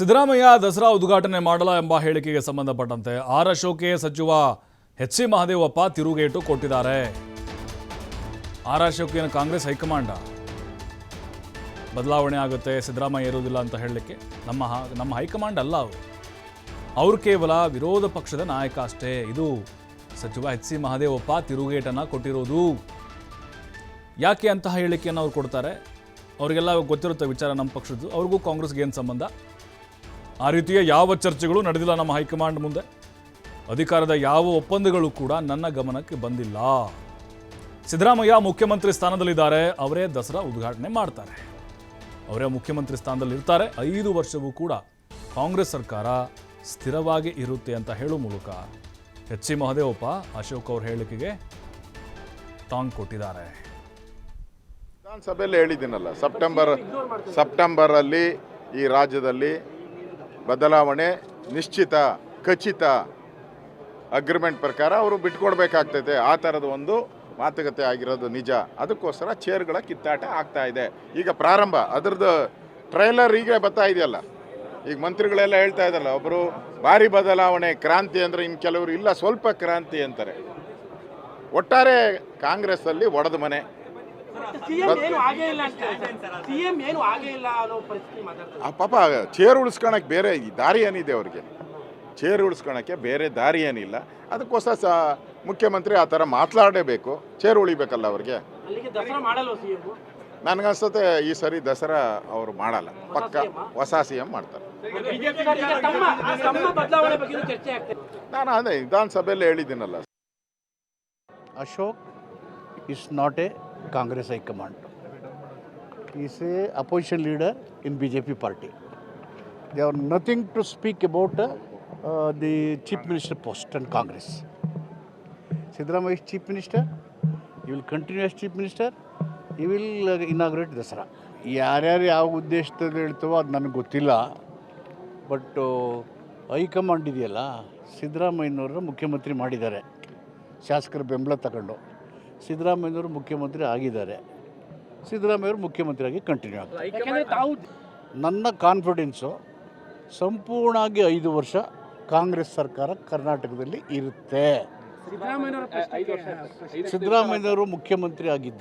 ಸಿದ್ದರಾಮಯ್ಯ ದಸರಾ ಉದ್ಘಾಟನೆ ಮಾಡಲ್ಲ ಎಂಬ ಹೇಳಿಕೆಗೆ ಸಂಬಂಧಪಟ್ಟಂತೆ ಆರ್ ಅಶೋಕ್ಗೆ ಸಚಿವ ಎಚ್ ಸಿ ಮಹದೇವಪ್ಪ ತಿರುಗೇಟು ಕೊಟ್ಟಿದ್ದಾರೆ. ಆರ್ ಅಶೋಕ್ನ ಕಾಂಗ್ರೆಸ್ ಬದಲಾವಣೆ ಆಗುತ್ತೆ, ಸಿದ್ದರಾಮಯ್ಯ ಇರುವುದಿಲ್ಲ ಅಂತ ಹೇಳಲಿಕ್ಕೆ ನಮ್ಮ ಹೈಕಮಾಂಡ್ ಅಲ್ಲ, ಅವರು ಕೇವಲ ವಿರೋಧ ಪಕ್ಷದ ನಾಯಕ ಅಷ್ಟೇ. ಇದು ಸಚಿವ ಎಚ್ ಸಿ ಮಹದೇವಪ್ಪ ತಿರುಗೇಟನ್ನು ಕೊಟ್ಟಿರೋದು. ಯಾಕೆ ಅಂತಹ ಹೇಳಿಕೆಯನ್ನು ಅವ್ರು ಕೊಡ್ತಾರೆ? ಅವರಿಗೆಲ್ಲ ಗೊತ್ತಿರುತ್ತೆ ವಿಚಾರ ನಮ್ಮ ಪಕ್ಷದ್ದು, ಅವ್ರಿಗೂ ಕಾಂಗ್ರೆಸ್ಗೆ ಏನು ಸಂಬಂಧ? ಆ ರೀತಿಯ ಯಾವ ಚರ್ಚೆಗಳು ನಡೆದಿಲ್ಲ ನಮ್ಮ ಹೈಕಮಾಂಡ್ ಮುಂದೆ. ಅಧಿಕಾರದ ಯಾವ ಒಪ್ಪಂದಗಳು ಕೂಡ ನನ್ನ ಗಮನಕ್ಕೆ ಬಂದಿಲ್ಲ. ಸಿದ್ದರಾಮಯ್ಯ ಮುಖ್ಯಮಂತ್ರಿ ಸ್ಥಾನದಲ್ಲಿದ್ದಾರೆ, ಅವರೇ ದಸರಾ ಉದ್ಘಾಟನೆ ಮಾಡ್ತಾರೆ, ಅವರೇ ಮುಖ್ಯಮಂತ್ರಿ ಸ್ಥಾನದಲ್ಲಿ ಇರ್ತಾರೆ. 5 ವರ್ಷವೂ ಕೂಡ ಕಾಂಗ್ರೆಸ್ ಸರ್ಕಾರ ಸ್ಥಿರವಾಗಿ ಇರುತ್ತೆ ಅಂತ ಹೇಳುವ ಮೂಲಕ ಎಚ್ ಸಿ ಮಹದೇವಪ್ಪ ಅಶೋಕ್ ಅವ್ರ ಹೇಳಿಕೆಗೆ ಟಾಂಗ್ ಕೊಟ್ಟಿದ್ದಾರೆ. ವಿಧಾನಸಭೆಯಲ್ಲಿ ಹೇಳಿದ್ದೀನಲ್ಲ, ಸೆಪ್ಟೆಂಬರಲ್ಲಿ ಈ ರಾಜ್ಯದಲ್ಲಿ ಬದಲಾವಣೆ ನಿಶ್ಚಿತ, ಖಚಿತ, ಅಗ್ರಿಮೆಂಟ್ ಪ್ರಕಾರ ಅವರು ಬಿಟ್ಕೊಡ್ಬೇಕಾಗ್ತೈತೆ. ಆ ಥರದ ಒಂದು ಮಾತುಕತೆ ಆಗಿರೋದು ನಿಜ. ಅದಕ್ಕೋಸ್ಕರ ಚೇರ್ಗಳ ಕಿತ್ತಾಟ ಆಗ್ತಾ ಇದೆ. ಈಗ ಪ್ರಾರಂಭ, ಅದ್ರದ್ದು ಟ್ರೈಲರ್ ಈಗ ಬರ್ತಾ ಇದೆಯಲ್ಲ. ಈಗ ಮಂತ್ರಿಗಳೆಲ್ಲ ಹೇಳ್ತಾ ಇದ್ದಾರಲ್ಲ, ಒಬ್ಬರು ಭಾರಿ ಬದಲಾವಣೆ, ಕ್ರಾಂತಿ ಅಂದರೆ, ಇನ್ನು ಕೆಲವರು ಇಲ್ಲ ಸ್ವಲ್ಪ ಕ್ರಾಂತಿ ಅಂತಾರೆ. ಒಟ್ಟಾರೆ ಕಾಂಗ್ರೆಸ್ಸಲ್ಲಿ ಒಡೆದ ಮನೆ. ಪಾಪ ಚೇರ್ ಉಳಿಸ್ಕೊಳಕ್ಕೆ ಬೇರೆ ದಾರಿ ಏನಿದೆ ಅವ್ರಿಗೆ? ಚೇರ್ ಉಳಿಸ್ಕೊಳಕ್ಕೆ ಬೇರೆ ದಾರಿ ಏನಿಲ್ಲ. ಅದಕ್ಕೋಸ್ಕರ ಮುಖ್ಯಮಂತ್ರಿ ಆ ಥರ ಮಾತನಾಡಲೇಬೇಕು. ಚೇರ್ ಉಳಿಬೇಕಲ್ಲ ಅವ್ರಿಗೆ. ನನಗನ್ಸುತ್ತೆ ಈ ಸರಿ ದಸರಾ ಅವರು ಮಾಡಲ್ಲ, ಪಕ್ಕ ಹೊಸ CM ಮಾಡ್ತಾರೆ. ನಾನು ಅದೇ ವಿಧಾನಸಭೆಯಲ್ಲಿ ಹೇಳಿದ್ದೀನಲ್ಲ, Ashok is not a Congress High Command. He is a opposition leader in BJP party. They have nothing to speak about the Chief Minister post and Congress. Siddaramaiah is Chief Minister. He will continue as Chief Minister. He will inaugurate Dasara. ಯಾರ್ಯಾರು ಯಾವ ಉದ್ದೇಶದಲ್ಲಿ ಹೇಳ್ತಾವೋ ಅದು ನನಗೆ ಗೊತ್ತಿಲ್ಲ. But high command ಇದೆಯಲ್ಲ, ಸಿದ್ದರಾಮಯ್ಯನವ್ರನ್ನ ಮುಖ್ಯಮಂತ್ರಿ ಮಾಡಿದ್ದಾರೆ, ಶಾಸಕರ ಬೆಂಬಲ ತಗೊಂಡು. ಸಿದ್ದರಾಮಯ್ಯನವರು ಮುಖ್ಯಮಂತ್ರಿ ಆಗಿದ್ದಾರೆ, ಸಿದ್ದರಾಮಯ್ಯವರು ಮುಖ್ಯಮಂತ್ರಿಯಾಗಿ ಕಂಟಿನ್ಯೂ ಆಗ್ತಾರೆ. ನನ್ನ ಕಾನ್ಫಿಡೆನ್ಸು ಸಂಪೂರ್ಣವಾಗಿ 5 ವರ್ಷ ಕಾಂಗ್ರೆಸ್ ಸರ್ಕಾರ ಕರ್ನಾಟಕದಲ್ಲಿ ಇರುತ್ತೆ. ಸಿದ್ದರಾಮಯ್ಯನವರು ಮುಖ್ಯಮಂತ್ರಿ ಆಗಿದ್ದಾರೆ.